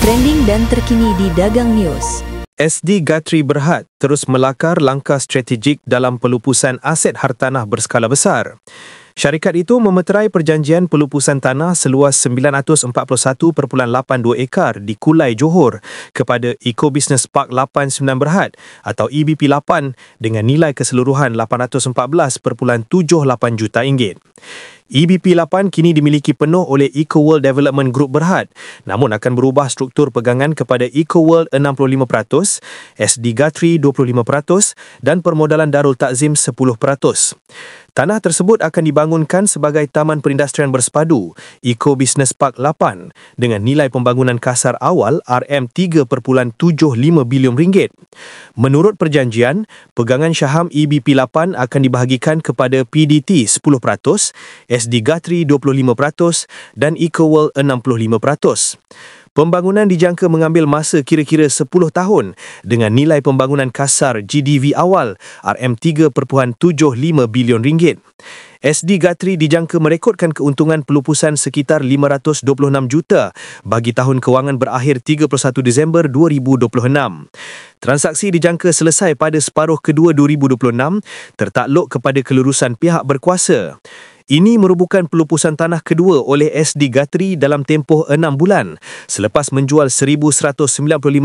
trending dan terkini di Dagang News. SD Guthrie Berhad terus melakar langkah strategik dalam pelupusan aset hartanah berskala besar. Syarikat itu memeterai perjanjian pelupusan tanah seluas 941.82 ekar di Kulai, Johor kepada Eco Business Park 89 Berhad atau EBP 8 dengan nilai keseluruhan RM814.78 juta. EBP 8 kini dimiliki penuh oleh Eco World Development Group Berhad, namun akan berubah struktur pegangan kepada Eco World 65%, SD Guthrie 25% dan permodalan Darul Takzim 10%. Tanah tersebut akan dibangunkan sebagai Taman Perindustrian Bersepadu Eco Business Park 8 dengan nilai pembangunan kasar awal RM3.75 bilion. Menurut perjanjian, pegangan syaham EBP 8 akan dibahagikan kepada PDT 10%, SD Guthrie 25% dan Eco World 65%. Pembangunan dijangka mengambil masa kira-kira 10 tahun dengan nilai pembangunan kasar GDV awal RM3.75 bilion. SD Guthrie dijangka merekodkan keuntungan pelupusan sekitar 526 juta bagi tahun kewangan berakhir 31 Disember 2026. Transaksi dijangka selesai pada separuh kedua 2026 tertakluk kepada kelurusan pihak berkuasa. Ini merupakan pelupusan tanah kedua oleh SD Guthrie dalam tempoh 6 bulan selepas menjual 1,195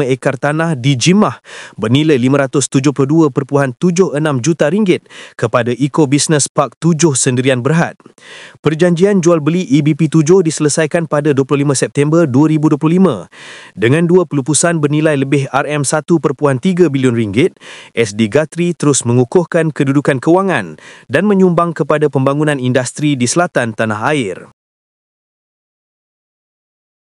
ekar tanah di Jimah bernilai RM572.76 juta kepada Eco Business Park 7 Sendirian Berhad. Perjanjian jual beli EBP 7 diselesaikan pada 25 September 2025. Dengan dua pelupusan bernilai lebih RM1.3 bilion, SD Guthrie terus mengukuhkan kedudukan kewangan dan menyumbang kepada pembangunan industri di selatan tanah air.